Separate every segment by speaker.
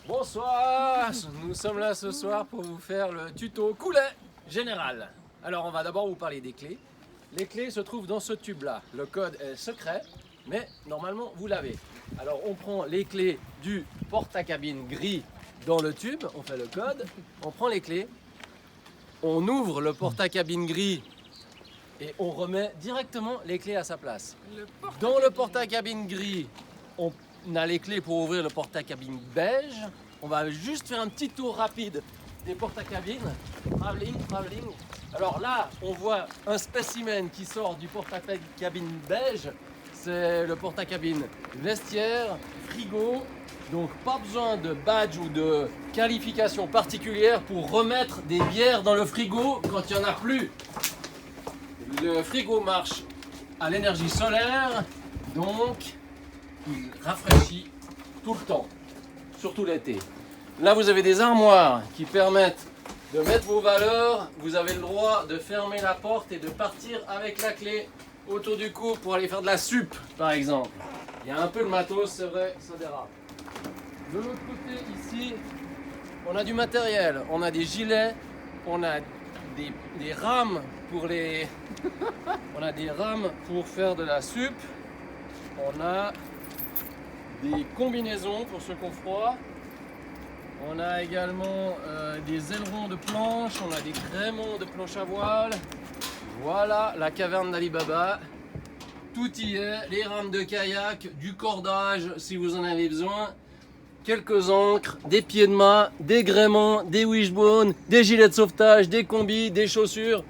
Speaker 1: Bonsoir, nous sommes là ce soir pour vous faire le tuto coulet général. Alors on va d'abord vous parler des clés. Les clés se trouvent dans ce tube là. Le code est secret, mais normalement vous l'avez. Alors on prend les clés du porte-à-cabine gris dans le tube, on fait le code, on prend les clés, on ouvre le porte-à-cabine gris et on remet directement les clés à sa place. Dans le porte-à-cabine gris, on a les clés pour ouvrir le porte-à-cabine beige. On va juste faire un petit tour rapide des porte-à-cabines. Travelling. Alors là, on voit un spécimen qui sort du porte-à-cabine beige. C'est le porte-à-cabine vestiaire, frigo. Donc pas besoin de badge ou de qualification particulière pour remettre des bières dans le frigo quand il n'y en a plus. Le frigo marche à l'énergie solaire, donc il rafraîchit tout le temps, surtout l'été. Là, vous avez des armoires qui permettent de mettre vos valeurs. Vous avez le droit de fermer la porte et de partir avec la clé autour du cou pour aller faire de la sup, par exemple. Il y a un peu de matos, c'est vrai, ça dérape. De l'autre côté, ici, on a du matériel. On a des gilets, on a des rames pour les... on a des rames pour faire de la sup. On a des combinaisons pour ceux qui ont froid. On a également des ailerons de planche, on a des gréements de planche à voile. Voilà la caverne d'Ali Baba. Tout y est, les rames de kayak, du cordage si vous en avez besoin, quelques ancres, des pieds de mât, des gréements, des wishbones, des gilets de sauvetage, des combis, des chaussures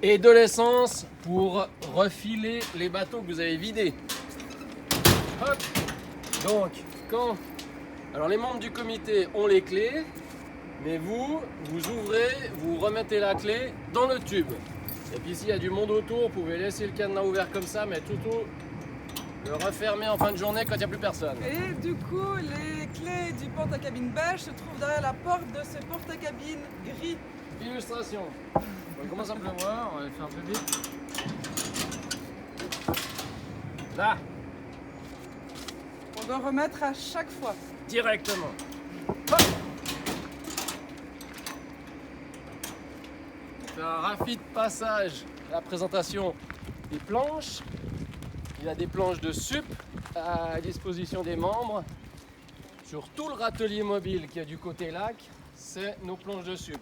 Speaker 1: et de l'essence pour refiler les bateaux que vous avez vidés. Hop. Donc, alors les membres du comité ont les clés, mais vous ouvrez, vous remettez la clé dans le tube. Et puis s'il y a du monde autour, vous pouvez laisser le cadenas ouvert comme ça, mais tout le refermer en fin de journée quand il n'y a plus personne.
Speaker 2: Et du coup, les clés du porte-à-cabine beige se trouvent derrière la porte de ce porte-à-cabine gris.
Speaker 1: Illustration. On commence à pleuvoir, on va le faire un peu vite. Là,
Speaker 2: On doit remettre à chaque fois.
Speaker 1: directement. Hop. On fait un rapide passage à la présentation des planches. Il y a des planches de sup à disposition des membres. Sur tout le râtelier mobile qui est du côté lac, c'est nos planches de sup.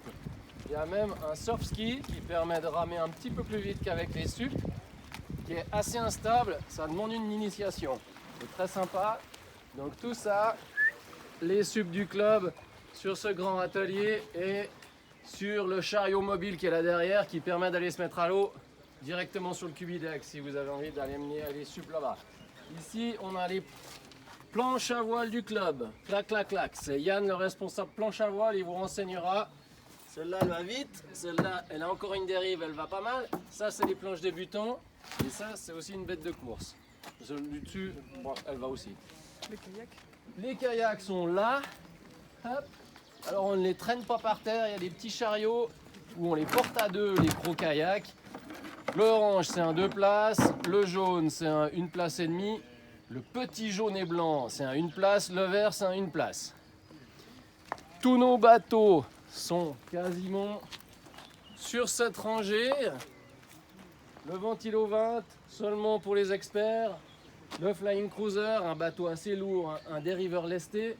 Speaker 1: Il y a même un surf ski qui permet de ramer un petit peu plus vite qu'avec les sup, qui est assez instable. Ça demande une initiation. C'est très sympa. Donc tout ça, les sup du club sur ce grand atelier et sur le chariot mobile qui est là derrière qui permet d'aller se mettre à l'eau directement sur le cubidex si vous avez envie d'aller mener les sup là-bas. Ici, on a les planches à voile du club. Clac, clac, clac. C'est Yann, le responsable planche à voile, il vous renseignera. Celle-là, elle va vite. Celle-là, elle a encore une dérive, elle va pas mal. Ça, c'est les planches débutants. Et ça, c'est aussi une bête de course. Celle du dessus, bon, elle va aussi.
Speaker 2: Les kayaks.
Speaker 1: Les kayaks sont là. Hop. Alors on ne les traîne pas par terre, il y a des petits chariots où on les porte à deux, les gros kayaks. L'orange c'est un 2 places, le jaune c'est un 1 place et demie, le petit jaune et blanc c'est un 1 place, le vert c'est un 1 place. Tous nos bateaux sont quasiment sur cette rangée. Le Ventilo 20 seulement pour les experts. Le Flying Cruiser, un bateau assez lourd, un dériveur lesté.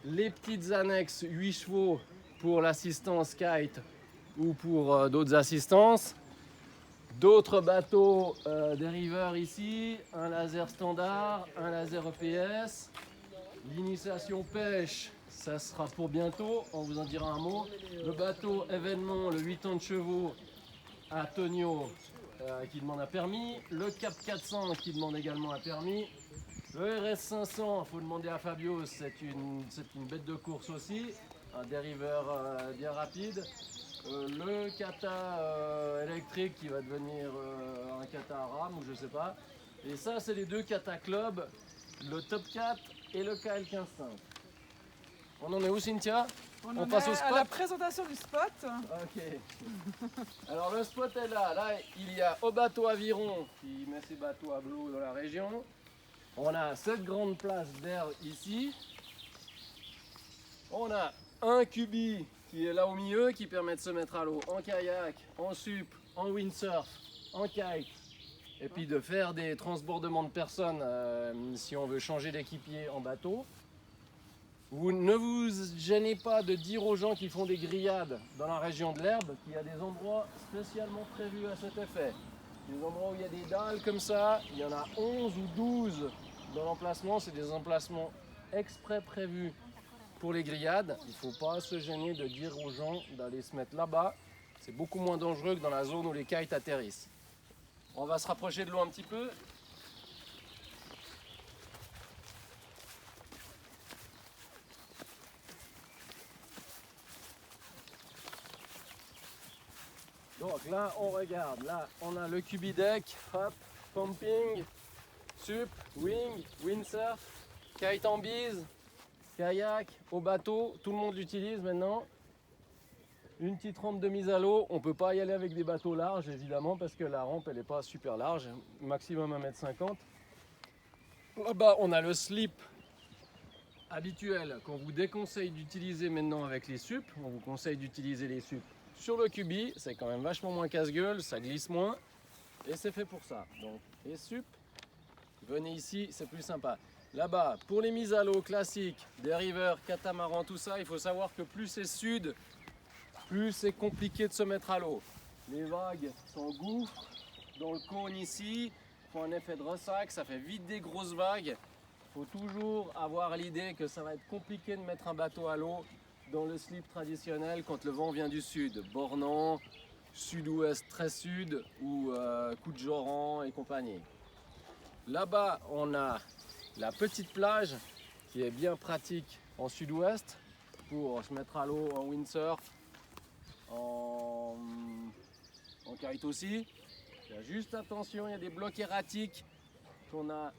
Speaker 1: Les petites annexes 8 chevaux pour l'assistance kite ou pour d'autres assistances. D'autres bateaux dériveurs ici, un laser standard, un laser EPS. L'initiation pêche, ça sera pour bientôt, on vous en dira un mot. Le bateau événement, le 80 chevaux à Tonio, qui demande un permis, le Cap 400 qui demande également un permis, le RS 500, il faut demander à Fabio, c'est une bête de course aussi, un dériveur bien rapide, le kata électrique qui va devenir un kata rame ou je sais pas, et ça c'est les deux kata club, le Top 4 et le KL 15.5. On en est où, Cynthia?
Speaker 2: On
Speaker 1: passe
Speaker 2: est
Speaker 1: au spot.
Speaker 2: à la présentation du spot.
Speaker 1: Ok. Alors le spot est là. Là, il y a au bateau Aviron qui met ses bateaux à bleu dans la région. On a cette grande place d'air ici. On a un cubi qui est là au milieu qui permet de se mettre à l'eau en kayak, en sup, en windsurf, en kite. Et puis de faire des transbordements de personnes si on veut changer d'équipier en bateau. Vous ne vous gênez pas de dire aux gens qui font des grillades dans la région de l'Herbe qu'il y a des endroits spécialement prévus à cet effet. Des endroits où il y a des dalles comme ça, il y en a 11 ou 12 dans l'emplacement, c'est des emplacements exprès prévus pour les grillades. Il ne faut pas se gêner de dire aux gens d'aller se mettre là-bas, c'est beaucoup moins dangereux que dans la zone où les kites atterrissent. On va se rapprocher de l'eau un petit peu. Donc là, on regarde, là, on a le cubideck, hop, pumping, sup, wing, windsurf, kite en bise, kayak, au bateau, tout le monde l'utilise maintenant. Une petite rampe de mise à l'eau, on ne peut pas y aller avec des bateaux larges évidemment parce que la rampe elle n'est pas super large, maximum 1,50 m. Là-bas on a le slip habituel qu'on vous déconseille d'utiliser maintenant avec les sup. On vous conseille d'utiliser les sup sur le cubi, c'est quand même vachement moins casse-gueule, ça glisse moins et c'est fait pour ça. Donc les sup, venez ici, c'est plus sympa. Là-bas, pour les mises à l'eau classiques, des rivers, catamarans, tout ça, il faut savoir que plus c'est sud, plus c'est compliqué de se mettre à l'eau. Les vagues s'engouffrent dans le cône ici, font un effet de ressac, ça fait vite des grosses vagues. Il faut toujours avoir l'idée que ça va être compliqué de mettre un bateau à l'eau dans le slip traditionnel quand le vent vient du sud, Bornand, sud-ouest très sud ou Coudejoran et compagnie. Là-bas, on a la petite plage qui est bien pratique en sud-ouest pour se mettre à l'eau en windsurf, en kite aussi. Il y a juste attention, il y a des blocs erratiques qu'on a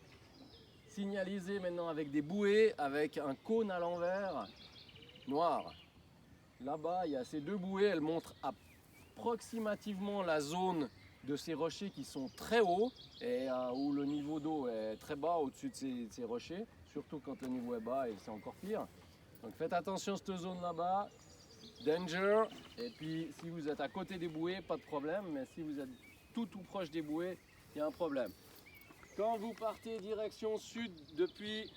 Speaker 1: signalisés maintenant avec des bouées, avec un cône à l'envers noir. Là-bas, il y a ces deux bouées, elles montrent approximativement la zone de ces rochers qui sont très hauts et où le niveau d'eau est très bas au-dessus de ces rochers, surtout quand le niveau est bas et c'est encore pire. Donc faites attention à cette zone là-bas. Danger, et puis si vous êtes à côté des bouées, pas de problème, mais si vous êtes tout proche des bouées, il y a un problème. Quand vous partez direction sud depuis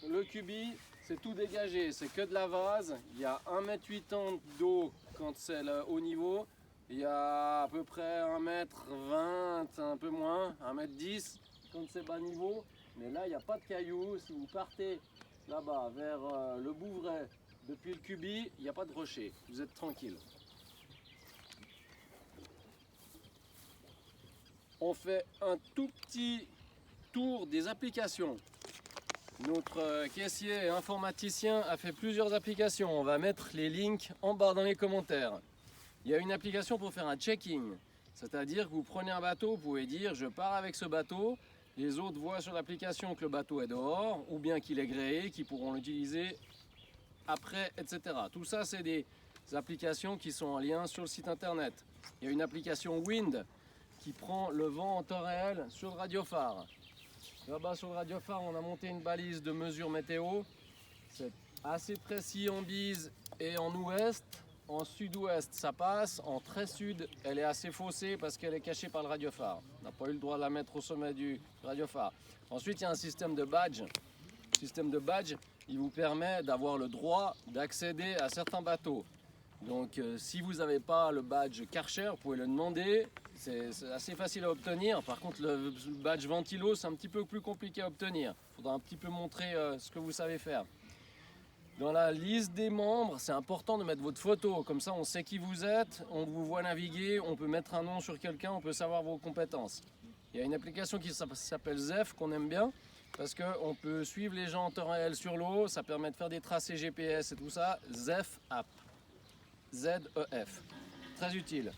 Speaker 1: le cubi, c'est tout dégagé, c'est que de la vase, il y a 1,80 m d'eau quand c'est le haut niveau, il y a à peu près 1,20 m, un peu moins, 1,10 m quand c'est bas niveau, mais là il n'y a pas de cailloux. Si vous partez là-bas vers le Bouvray, depuis le cubi, il n'y a pas de rocher, vous êtes tranquille. On fait un tout petit tour des applications. Notre caissier informaticien a fait plusieurs applications. On va mettre les links en bas dans les commentaires. Il y a une application pour faire un checking. C'est-à-dire que vous prenez un bateau, vous pouvez dire je pars avec ce bateau. Les autres voient sur l'application que le bateau est dehors ou bien qu'il est gréé, qu'ils pourront l'utiliser après, etc. Tout ça, c'est des applications qui sont en lien sur le site internet. Il y a une application Wind qui prend le vent en temps réel sur le radiophare. Là-bas sur le radiophare, on a monté une balise de mesure météo. C'est assez précis en bise et en ouest. En sud-ouest, ça passe. En très sud, elle est assez faussée parce qu'elle est cachée par le radiophare. On n'a pas eu le droit de la mettre au sommet du radiophare. Ensuite, il y a un système de badge. Le système de badge, il vous permet d'avoir le droit d'accéder à certains bateaux. Donc si vous n'avez pas le badge Karcher, vous pouvez le demander, c'est assez facile à obtenir. Par contre le badge Ventilo, c'est un petit peu plus compliqué à obtenir. Il faudra un petit peu montrer ce que vous savez faire. Dans la liste des membres, c'est important de mettre votre photo, comme ça on sait qui vous êtes, on vous voit naviguer, on peut mettre un nom sur quelqu'un, on peut savoir vos compétences. Il y a une application qui s'appelle Zef qu'on aime bien. Parce qu'on peut suivre les gens en temps réel sur l'eau, ça permet de faire des tracés GPS et tout ça. Zef App. Z-E-F. Très utile.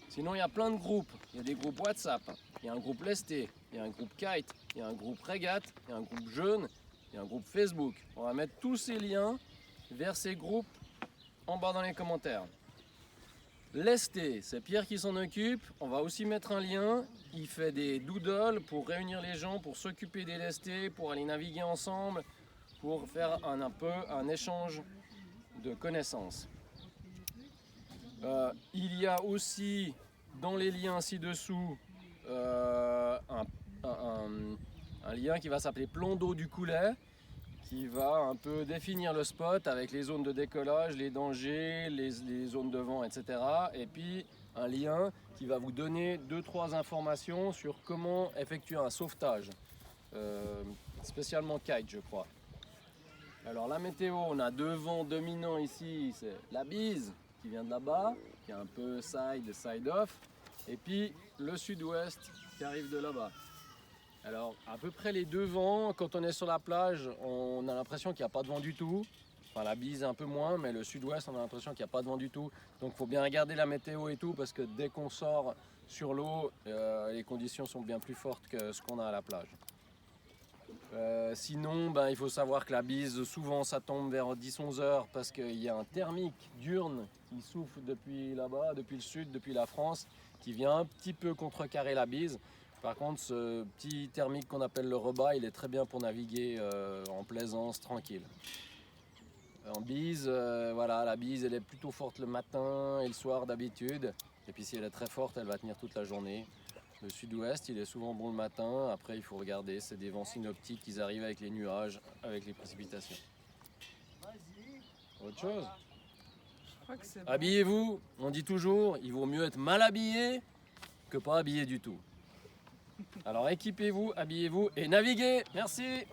Speaker 1: Sinon, il y a plein de groupes. Il y a des groupes WhatsApp, il y a un groupe lesté, il y a un groupe kite, il y a un groupe régate, il y a un groupe jeune, il y a un groupe Facebook. On va mettre tous ces liens vers ces groupes en bas dans les commentaires. Lesté, c'est Pierre qui s'en occupe. On va aussi mettre un lien. Il fait des doodles pour réunir les gens, pour s'occuper des lestés, pour aller naviguer ensemble, pour faire un peu un échange de connaissances. Il y a aussi dans les liens ci-dessous un lien qui va s'appeler plan d'eau du Coulet, qui va un peu définir le spot avec les zones de décollage, les dangers, les zones de vent, etc. Et puis un lien qui va vous donner 2-3 informations sur comment effectuer un sauvetage, spécialement kite je crois. Alors la météo, on a deux vents dominants ici, c'est la bise qui vient de là-bas, qui est un peu side off, et puis le sud-ouest qui arrive de là-bas. Alors à peu près les deux vents, quand on est sur la plage, on a l'impression qu'il n'y a pas de vent du tout. Enfin la bise un peu moins, mais le sud-ouest on a l'impression qu'il n'y a pas de vent du tout. Donc il faut bien regarder la météo et tout, parce que dès qu'on sort sur l'eau, les conditions sont bien plus fortes que ce qu'on a à la plage. Sinon, il faut savoir que la bise, souvent ça tombe vers 10-11 heures parce qu'il y a un thermique diurne qui souffle depuis là-bas, depuis le sud, depuis la France, qui vient un petit peu contrecarrer la bise. Par contre, ce petit thermique qu'on appelle le rebas, il est très bien pour naviguer en plaisance, tranquille. En bise, voilà, la bise elle est plutôt forte le matin et le soir d'habitude. Et puis si elle est très forte, elle va tenir toute la journée. Le sud-ouest, il est souvent bon le matin. Après, il faut regarder, c'est des vents synoptiques, ils arrivent avec les nuages, avec les précipitations. Autre chose?
Speaker 2: Je crois que c'est bon.
Speaker 1: Habillez-vous, on dit toujours, il vaut mieux être mal habillé que pas habillé du tout. Alors équipez-vous, habillez-vous et naviguez. Merci.